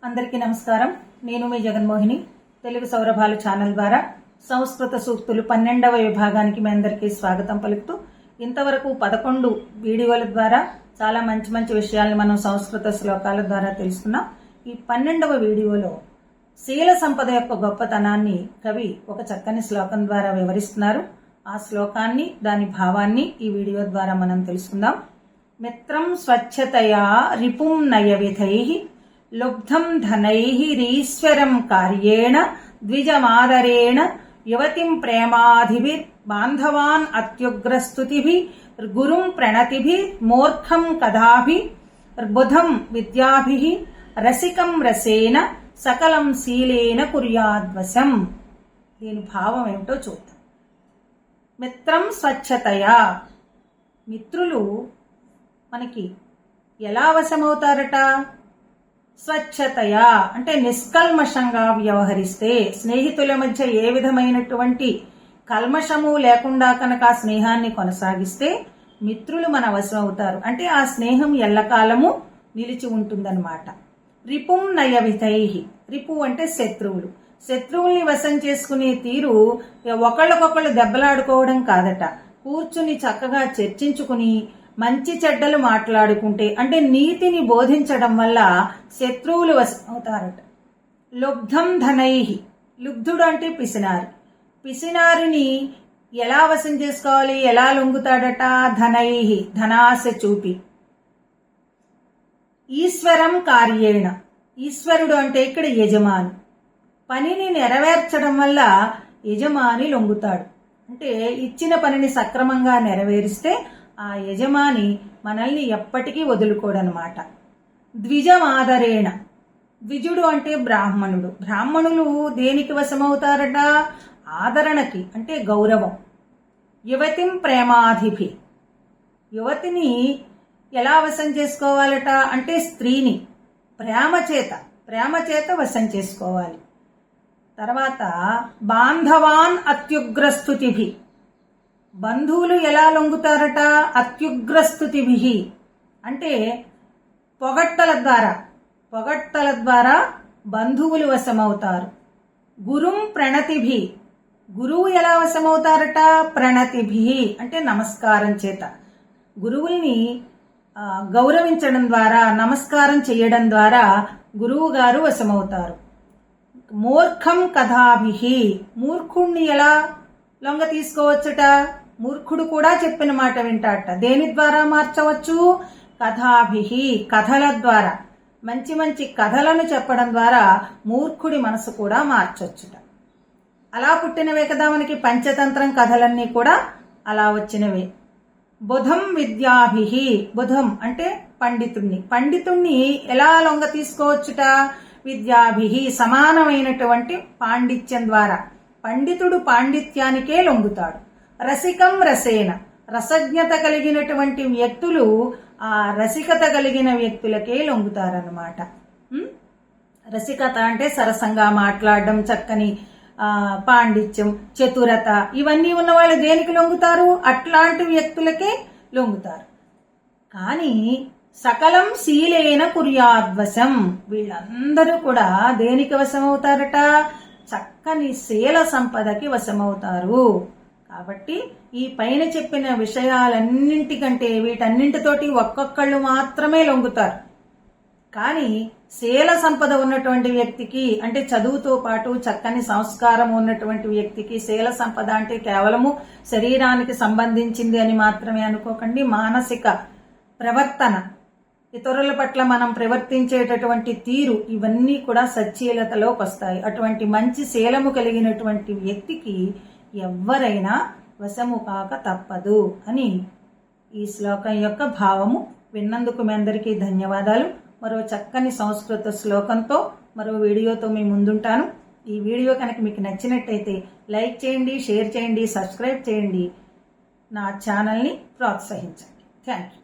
అందరికీ నమస్కారం. నేను మీ జగన్మోహిని. తెలుగు సౌరభాలు ఛానల్ ద్వారా సంస్కృత సూక్తులు 12వ విభాగానికి మీ అందరికీ స్వాగతం పలుకుతూ, ఇంతవరకు 11 వీడియోల ద్వారా చాలా మంచి మంచి విషయాలను మనం సంస్కృత శ్లోకాల ద్వారా తెలుసుకున్నాం. ఈ 12వ వీడియోలో శీల సంపద యొక్క గొప్పతనాన్ని కవి ఒక చక్కని శ్లోకం ద్వారా వివరిస్తున్నారు. ఆ శ్లోకాన్ని, దాని భావాన్ని ఈ వీడియో ద్వారా మనం తెలుసుకుందాం. మిత్రం స్వచ్ఛతయా రిపుం నయవిధైః లుబ్ధం ధనైఃరీశ్వరం కార్యేణ ద్విజమాదరేణ యువతిం ప్రేమాధిభిర్ బాంధవాన్ అత్యుగ్రస్తుతిభిః గురుం ప్రణతిభిర్ మూర్ఖం కదాభిర్ బుధం విద్యాభిః రసికం రసేన సకలం శీలేన కుర్యాద్వశం. దీని భావం ఏమిటో చూద్దాం. మిత్రం స్వచ్ఛతయా, మిత్రులు మనకి ఎలా వశమవుతారట? స్వచ్ఛతయా అంటే నిష్కల్మషంగా వ్యవహరిస్తే, స్నేహితుల మధ్య ఏ విధమైనటువంటి కల్మషము లేకుండా కనుక ఆ స్నేహాన్ని కొనసాగిస్తే మిత్రులు మన వశం అవుతారు. అంటే ఆ స్నేహం ఎల్లకాలము నిలిచి ఉంటుందన్నమాట. రిపుం నయవిధైః, రిపు అంటే శత్రువులు. శత్రువుల్ని వశం చేసుకునే తీరు ఒకళ్ళకొకళ్ళు దెబ్బలాడుకోవడం కాదట. కూర్చుని చక్కగా చర్చించుకుని మంచి చెడ్డలు మాట్లాడుకుంటే, అంటే నీతిని బోధించడం వల్ల శత్రువులు వశమవుతారట. లుబ్ధం ధనైః, లుబ్ధుడు అంటే పిసినారి. పిసినారిని ఎలా వశం చేసుకోవాలి, ఎలా లొంగుతాడట? ధనైః, ధనాశ చూపి. ఈశ్వరం కార్యేణ, ఈశ్వరుడు అంటే ఇక్కడ యజమాని. పనిని నెరవేర్చడం వల్ల యజమాని లొంగుతాడు. అంటే ఇచ్చిన పనిని సక్రమంగా నెరవేరిస్తే ఆ యజమాని మనల్ని ఎప్పటికీ వదులుకోడనమాట. ద్విజమాదరేణ, ద్విజుడు అంటే బ్రాహ్మణుడు. బ్రాహ్మణులు దేనికి వశమవుతారట? ఆదరణకి, అంటే గౌరవం. యువతిం ప్రేమాధిభి, యువతిని ఎలా వశం చేసుకోవాలట? అంటే స్త్రీని ప్రేమ చేత వశం చేసుకోవాలి. తర్వాత బాంధవాన్ అత్యుగ్రస్తుతిభి, బంధువులు ఎలా లొంగుతారట? అత్యుగ్రస్తుతిభిః అంటే పొగట్టల ద్వారా బంధువులు వశమవుతారు. గురుం ప్రణతిభి, గురువు ఎలా వశమవుతారట? ప్రణతిభి అంటే నమస్కారం చేత. గురువుల్ని గౌరవించడం ద్వారా, నమస్కారం చేయడం ద్వారా గురువు గారు వశమవుతారు. మూర్ఖం కథాభిః, మూర్ఖుణ్ణి ఎలా లొంగ తీసుకోవచ్చుట? మూర్ఖుడు కూడా చెప్పిన మాట వింటాట. దేని ద్వారా మార్చవచ్చు? కథాభిః, కథల ద్వారా. మంచి మంచి కథలను చెప్పడం ద్వారా మూర్ఖుడి మనసు కూడా మార్చొచ్చుట. అలా పుట్టినవే కదా మనకి పంచతంత్రం కథలన్నీ కూడా అలా వచ్చినవే. బుధం విద్యాభిః, బుధం అంటే పండితుణ్ణి ఎలా లొంగ తీసుకోవచ్చుట? విద్యాభిః, సమానమైనటువంటి పాండిత్యం ద్వారా. పండితుడు పాండిత్యానికే లొంగుతాడు. రసికం రసేన, రసజ్ఞత కలిగినటువంటి వ్యక్తులు ఆ రసికత కలిగిన వ్యక్తులకే లొంగుతారన్నమాట. రసికత అంటే సరసంగా మాట్లాడడం, చక్కని పాండిత్యం, చతురత, ఇవన్నీ ఉన్న వాళ్ళు దేనికి లొంగుతారు? అట్లాంటి వ్యక్తులకే లొంగుతారు. కానీ సకలం శీలేన కుర్యాద్వశం, వీళ్ళందరూ కూడా దేనికి వశమవుతారట? చక్కని శీల సంపదకి వశమవుతారు. కాబట్టి ఈ పైన చెప్పిన విషయాలన్నింటికంటే వీటన్నింటితోటి ఒక్కొక్కళ్ళు మాత్రమే లొంగుతారు. కానీ శీల సంపద ఉన్నటువంటి వ్యక్తికి, అంటే చదువుతో పాటు చక్కని సంస్కారం ఉన్నటువంటి వ్యక్తికి, శీల సంపద అంటే కేవలము శరీరానికి సంబంధించింది అని మాత్రమే అనుకోకండి. మానసిక ప్రవర్తన, ఇతరుల పట్ల మనం ప్రవర్తించేటటువంటి తీరు, ఇవన్నీ కూడా సచ్చీలతలోకి వస్తాయి. అటువంటి మంచి శీలము కలిగినటువంటి వ్యక్తికి ఎవ్వరైనా వశము కాక తప్పదు అని ఈ శ్లోకం యొక్క భావము. విన్నందుకు మీ అందరికీ ధన్యవాదాలు. మరో చక్కని సంస్కృత శ్లోకంతో, మరో వీడియోతో మీ ముందుంటాను. ఈ వీడియో కనుక మీకు నచ్చినట్టయితే లైక్ చేయండి, షేర్ చేయండి, సబ్స్క్రైబ్ చేయండి. నా ఛానల్ని ప్రోత్సహించండి. Thank you.